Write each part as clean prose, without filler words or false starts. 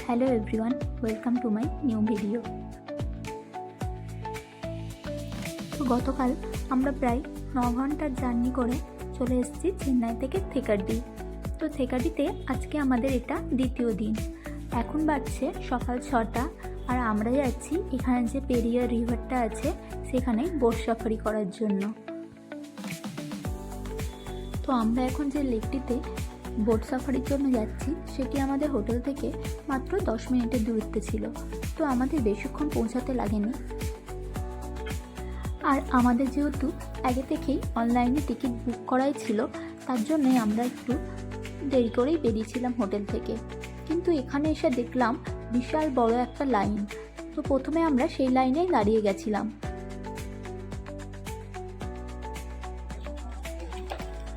Hello everyone, welcome to my new video. তো গতকাল আমরা প্রায় 9 ঘন্টার জার্নি করে চলে এসেছি চেন্নাই থেকে থেকাডি। তো থেকাডিতে আজকে আমাদের এটা দ্বিতীয় দিন। এখন বাজছে সকাল 6টা আর আমরা যাচ্ছি এখানে যে পেরিয়ার রিভারটা আছে সেখানে বোট সাফারি করার জন্য। তো আমরা এখন যে লেকটিতে বোট সাফারির জন্য যাচ্ছি সেটি আমাদের হোটেল থেকে মাত্র 10 মিনিটের দূরত্বে ছিল। তো আমাদের বেশিক্ষণ পৌঁছাতে লাগেনি। আর আমাদের যেহেতু আগে থেকেই অনলাইনে টিকিট বুক করাই ছিল, তার জন্যই আমরা একটু দেরি করেই বেরিয়েছিলাম হোটেল থেকে। কিন্তু এখানে এসে দেখলাম বিশাল বড় একটা লাইন। তো প্রথমে আমরা সেই লাইনেই দাঁড়িয়ে গেছিলাম।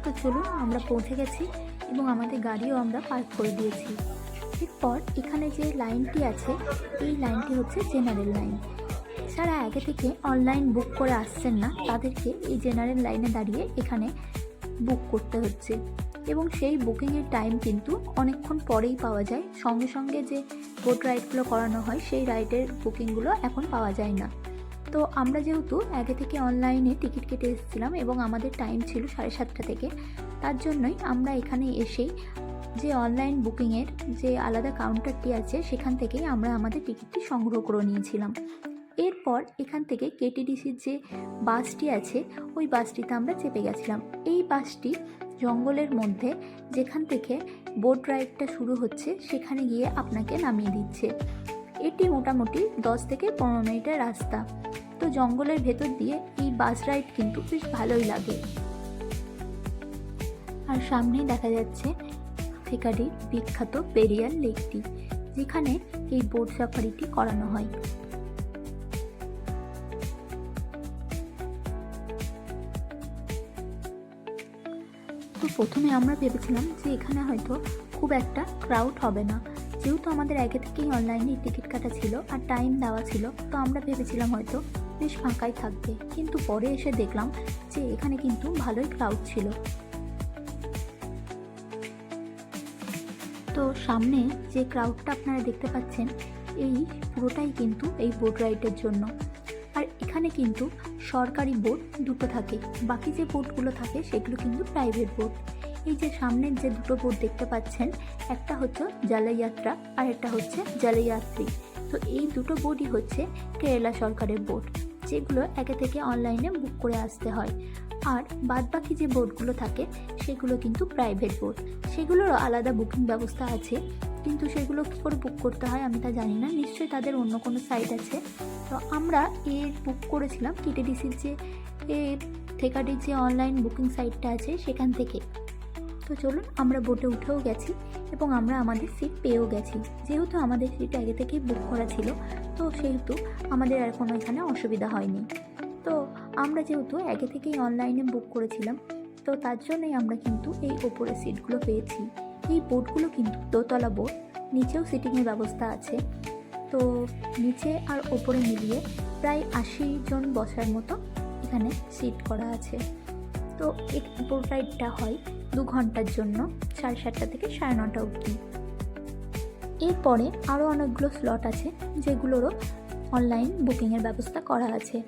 তো চলুন, আমরা পৌঁছে গেছি এবং আমাদের গাড়িও আমরা পার্ক করে দিয়েছি। এরপর এখানে যে লাইনটি আছে এই লাইনটি হচ্ছে জেনারেল লাইন। যারা আগে থেকে অনলাইন বুক করে আসছেন না তাদেরকে এই জেনারেল লাইনে দাঁড়িয়ে এখানে বুক করতে হচ্ছে এবং সেই বুকিংয়ের টাইম কিন্তু অনেকক্ষণ পরেই পাওয়া যায়। সঙ্গে সঙ্গে যে বোট রাইডগুলো করানো হয় সেই রাইডের বুকিংগুলো এখন পাওয়া যায় না। তো আমরা যেহেতু আগে থেকে অনলাইনে টিকিট কেটে এসেছিলাম এবং আমাদের টাইম ছিল 7:30 থেকে, তার জন্যই আমরা এখানে এসেই যে অনলাইন বুকিংয়ের যে আলাদা কাউন্টারটি আছে সেখান থেকেই আমরা আমাদের টিকিটটি সংগ্রহ করে নিয়েছিলাম। এরপর এখান থেকে কেটিডিসির যে বাসটি আছে ওই বাসটিতে আমরা চেপে গেছিলাম। এই বাসটি জঙ্গলের মধ্যে যেখান থেকে বোট রাইডটা শুরু হচ্ছে সেখানে গিয়ে আপনাকে নামিয়ে দিচ্ছে। এটি মোটামুটি 10 থেকে 15 মিনিটের রাস্তা। তো জঙ্গলের ভেতর দিয়ে এই বাস রাইড কিন্তু বেশ ভালোই লাগে। আর সামনেই দেখা যাচ্ছে থেকাডির বিখ্যাত পেরিয়ার লেকটি, যেখানে এই বোট সাফারিটি করানো হয়। তো প্রথমে আমরা ভেবেছিলাম যে এখানে হয়তো খুব একটা ক্রাউড হবে না, যেহেতু আমাদের আগে থেকেই অনলাইনে টিকিট কাটা ছিল আর টাইম দেওয়া ছিল। তো আমরা ভেবেছিলাম হয়তো বেশ ফাঁকাই থাকবে, কিন্তু পরে এসে দেখলাম যে এখানে কিন্তু ভালোই ক্রাউড ছিল। তো সামনে যে ক্রাউডটা আপনারা দেখতে পাচ্ছেন এই পুরোটাই কিন্তু এই বোট রাইডের জন্য। আর এখানে কিন্তু সরকারি বোট দুটো থাকে, বাকি যে বোটগুলো থাকে সেগুলো কিন্তু প্রাইভেট বোট। এই যে সামনের যে দুটো বোট দেখতে পাচ্ছেন, একটা হচ্ছে জলযাত্রা আর একটা হচ্ছে জলযাত্রী। তো এই দুটো বোটই হচ্ছে কেরালা সরকারের বোট, যেগুলো আগে থেকে অনলাইনে বুক করে আসতে হয়। আর বাদবাকি যে বোটগুলো থাকে সেগুলো কিন্তু প্রাইভেট বোট, সেগুলোরও আলাদা বুকিং ব্যবস্থা আছে, কিন্তু সেগুলো কী করে বুক করতে হয় আমি তা জানি না, নিশ্চয়ই তাদের অন্য কোনো সাইট আছে। তো আমরা এর বুক করেছিলাম কেটিডিসির যে থেকাডির যে অনলাইন বুকিং সাইটটা আছে সেখান থেকে। তো চলুন, আমরা বোটে উঠেও গেছি এবং আমরা আমাদের সিট পেয়েও গেছি। যেহেতু আমাদের সিট আগে থেকেই বুক করা ছিল, তো সেহেতু আমাদের আর কোনো এখানে অসুবিধা হয়নি। তো আমরা যেহেতু আগে থেকেই অনলাইনে বুক করেছিলাম, তো তার জন্যই আমরা কিন্তু এই ওপরের সিটগুলো পেয়েছি। এই বোটগুলো কিন্তু দোতলা বোট, নিচেও সিটিংয়ের ব্যবস্থা আছে। তো নিচে আর ওপরে মিলিয়ে প্রায় 80 জন বসার মতো এখানে সিট করা আছে। তো এই বোট রাইডটা হয় 2 ঘন্টার জন্য, 7:30 থেকে 9:30 অবধি। এরপরে আরও অনেকগুলো স্লট আছে যেগুলোরও অনলাইন বুকিংয়ের ব্যবস্থা করা আছে।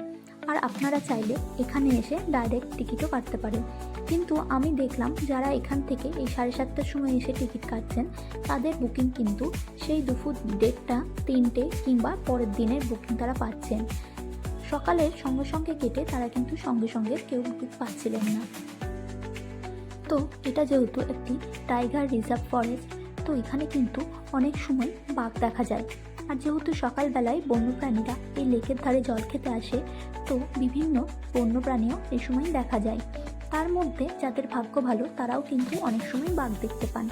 আর আপনারা চাইলে এখানে এসে ডাইরেক্ট টিকিটও কাটতে পারেন। কিন্তু আমি দেখলাম যারা এখান থেকে এই 7:30টার সময় এসে টিকিট কাটছেন তাদের বুকিং কিন্তু সেই দুপুর 1:30, 3টে কিংবা পরের দিনের বুকিং তারা পাচ্ছেন। সকালের সঙ্গে সঙ্গে কেটে তারা কিন্তু সঙ্গে সঙ্গে কেউ বুকিং পাচ্ছিলেন না। তো এটা যেহেতু একটি টাইগার রিজার্ভ ফরেস্ট, তো এখানে কিন্তু অনেক সময় বাঘ দেখা যায়। আর যেহেতু সকালবেলায় বন্যপ্রাণীরা এই লেকের ধারে জল খেতে আসে, তো বিভিন্ন বন্যপ্রাণীও এই সময় দেখা যায়। তার মধ্যে যাদের ভাগ্য ভালো তারাও কিন্তু অনেক সময় বাঘ দেখতে পান।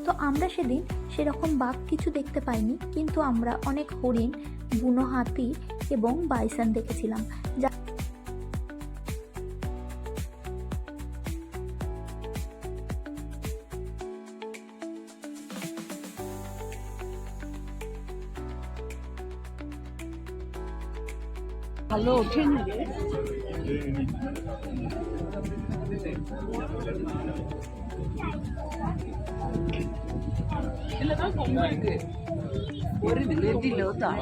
তো আমরা সেদিন সেরকম বাঘ কিছু দেখতে পাইনি, কিন্তু আমরা অনেক হরিণ, বুনো হাতি এবং বাইসন দেখেছিলাম। ভালো ওঠেনি রে। এলে তো কম হয়েছে। Original দিলেও তাই।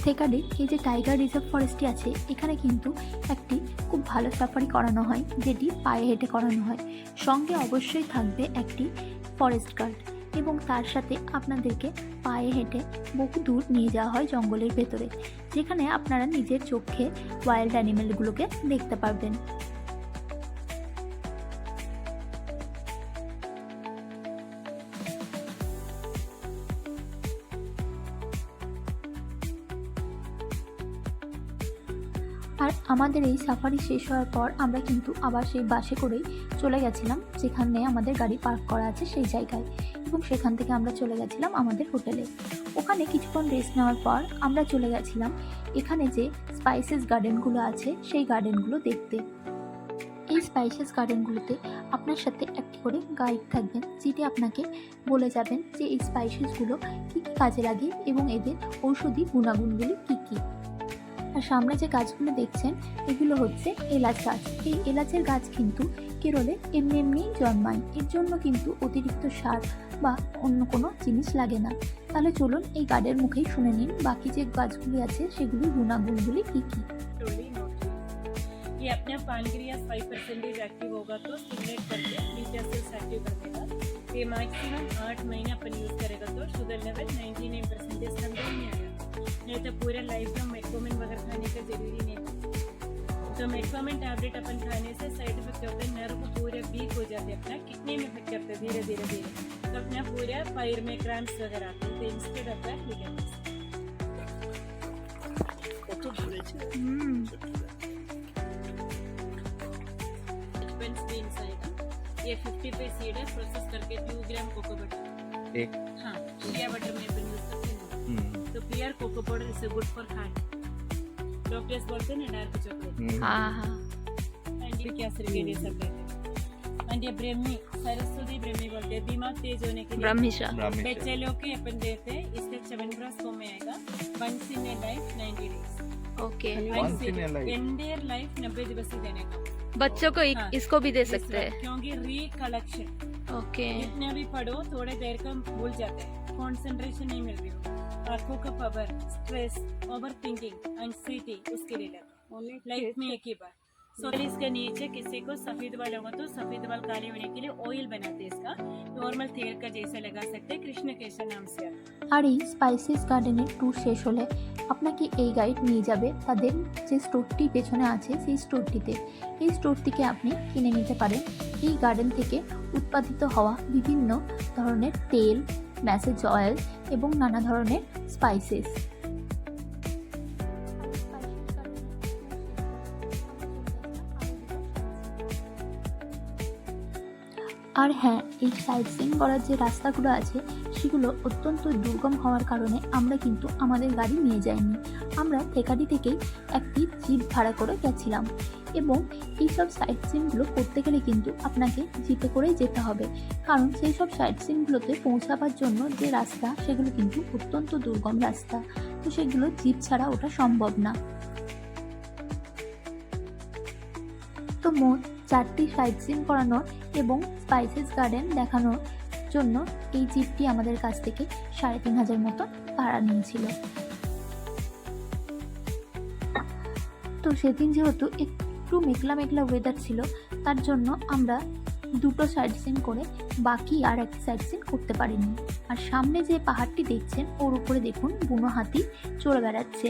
থেকাডে এই যে টাইগার রিজার্ভ ফরেস্টটি আছে, এখানে কিন্তু একটি খুব ভালো সাফারি করানো হয়, যেটি পায়ে হেঁটে করানো হয়। সঙ্গে অবশ্যই থাকবে একটি ফরেস্ট গার্ড, এবং তার সাথে আপনাদেরকে পায়ে হেঁটে বহু দূর নিয়ে যাওয়া হয় জঙ্গলের ভেতরে, যেখানে আপনারা নিজের চোখে ওয়াইল্ড অ্যানিমেলগুলোকে দেখতে পারবেন। আর আমাদের এই সাফারি শেষ হওয়ার পর আমরা কিন্তু আবার সেই বাসে করেই চলে গেছিলাম যেখানে আমাদের গাড়ি পার্ক করা আছে সেই জায়গায়, এবং সেখান থেকে আমরা চলে গেছিলাম আমাদের হোটেলে। ওখানে কিছুক্ষণ রেস্ট নেওয়ার পর আমরা চলে গেছিলাম এখানে যে স্পাইসেস গার্ডেনগুলো আছে সেই গার্ডেনগুলো দেখতে। এই স্পাইসেস গার্ডেনগুলোতে আপনার সাথে একটি করে গাইড থাকবেন, যেটি আপনাকে বলে যাবেন যে এই স্পাইসেসগুলো কী কী কাজে লাগে এবং এদের ঔষধি গুণাগুণগুলি কী কী। আর সামনে যে গাছগুলো দেখছেন এগুলো হচ্ছে এলাচ গাছ। এই এলাচের গাছ কিন্তু কেরলে এমনি এমনিই জন্মায়, এর জন্য কিন্তু অতিরিক্ত সার বা অন্য কোনো জিনিস লাগে না। তাহলে চলুন এই গার্ডের মুখেই শুনে নিন বাকি যে গাছগুলি আছে সেগুলির গুণাগুণগুলি কী কী। ये अपने पैनक्रियास 5% एक्टिव होगा तो स्टिमुलेट करके बीटा सेल्स एक्टिव कर देगा। ये मैक्सिमम 8 महीने अपन यूज़ करेगा तो शुगर लेवल 99% कंट्रोल में आएगा। नहीं तो पूरे लाइफ में मेटफॉर्मिन वगैरह खाने का जरूरी नहीं है। तो मेटफॉर्मिन टैबलेट अपन खाने से साइड इफेक्ट होते हैं, नर्व पूरे वीक हो जाते हैं, अपना किडनी में इफेक्ट करते हैं धीरे धीरे धीरे, तो अपना पूरे पैर में क्रैम्प्स वगैरह आते हैं। तो instead of that we can কত ধরেছে? बीन्स आएगा। ये 50 पे सीड है, प्रोसेस करके 2 ग्राम कोको बटर एक हाँ शिया बटर में अपन यूज करते हैं। तो pure cocoa powder is good for heart. Doctors बोलते हैं ना डार्क चॉकलेट एंटी कैंसर के लिए सब लेते हैं। एंड ये ब्रह्मी सरस्वती ब्रह्मी बोलते हैं, दिमाग तेज होने के लिए ब्रह्मिशा बच्चे लोग के अपन देते हैं। इससे 7 ग्रास फॉर्म में आएगा। Once in a life 90 days. Okay, Once in a life. Entire life 90 दिवस ही देने का। बच्चों को हाँ, इसको भी दे सकते हैं। क्योंकि रिकलेक्शन ओके, जितना भी पढ़ो थोड़े देर का भूल जाते हैं, कंसंट्रेशन नहीं मिल रही हो, आंखों का power, stress, over thinking, anxiety, उसके रिलेटेड लाइफ में एक ही बार। सो इसके नीचे किसी को सफेद बाल होगा तो सफेद बाल काले होने के लिए ऑयल बनाते हैं, इसका नॉर्मल तेल का जैसा लगा सकते हैं। कृष्ण केशर नाम से आता है। আর এই স্পাইসেস গার্ডেনের ট্যুর শেষ হলে আপনাকে এই গাইড নিয়ে যাবে তাদের যে স্টোরটি পেছনে আছে সেই স্টোরটিতে। এই স্টোর থেকে আপনি কিনে নিতে পারেন এই গার্ডেন থেকে উৎপাদিত হওয়া বিভিন্ন ধরনের তেল, ম্যাসেজ অয়েল এবং নানা ধরনের স্পাইসেস। আর হ্যাঁ, এই সাইট সিইং করার যে রাস্তাগুলো আছে সেগুলো অত্যন্ত দুর্গম হওয়ার কারণে আমরা কিন্তু আমাদের গাড়ি নিয়ে যাইনি। আমরা থেকাডি থেকেই একটি জিপ ভাড়া করে গেছিলাম, এবং এইসব সাইট সিইংগুলো করতে গেলে কিন্তু আপনাকে জিপে করেই যেতে হবে, কারণ সেই সব সাইট সিইংগুলোতে পৌঁছাবার জন্য যে রাস্তা সেগুলো কিন্তু অত্যন্ত দুর্গম রাস্তা, তো সেগুলো জিপ ছাড়া ওটা সম্ভব না। তো মোট 4টি সাইট সিইং করানোর এবং স্পাইসেস গার্ডেন দেখানোর জন্য এই জিপটি আমাদের কাছ থেকে 3,500 মতো ভাড়া নিয়েছিল। তো সেদিন যেহেতু একটু মেঘলা মেঘলা ওয়েদার ছিল, তার জন্য আমরা 2টো সাইট সিইং করে বাকি আর একটি সাইট সিইং করতে পারিনি। আর সামনে যে পাহাড়টি দেখছেন ওর উপরে দেখুন বুনো হাতি চড়ে বেড়াচ্ছে।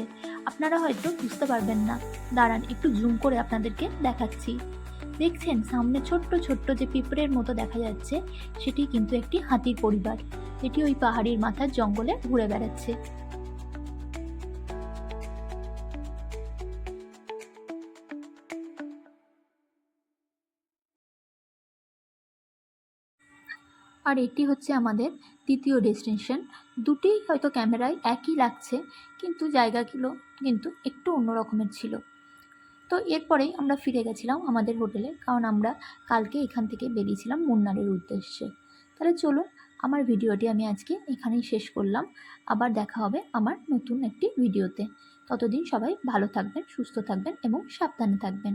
আপনারা হয়তো বুঝতে পারবেন না, দাঁড়ান একটু জুম করে আপনাদেরকে দেখাচ্ছি। দেখছেন সামনে ছোট্ট ছোট্ট যে পিঁপড়ের মতো দেখা যাচ্ছে, সেটি কিন্তু একটি হাতির পরিবার, এটি ওই পাহাড়ির মাথার জঙ্গলে ঘুরে বেড়াচ্ছে। আর এটি হচ্ছে আমাদের দ্বিতীয় ডেস্টিনেশন। দুটি হয়তো ক্যামেরায় একই লাগছে, কিন্তু জায়গাগুলো কিন্তু একটু অন্য রকমের ছিল। তো এরপরেই আমরা ফিরে গেছিলাম আমাদের হোটেলে, কারণ আমরা কালকে এখান থেকে বেরিয়েছিলাম মুন্নারের উদ্দেশ্যে। তাহলে চলুন আমার ভিডিওটি আমি আজকে এখানেই শেষ করলাম। আবার দেখা হবে আমার নতুন একটি ভিডিওতে। ততদিন সবাই ভালো থাকবেন, সুস্থ থাকবেন এবং সাবধানে থাকবেন।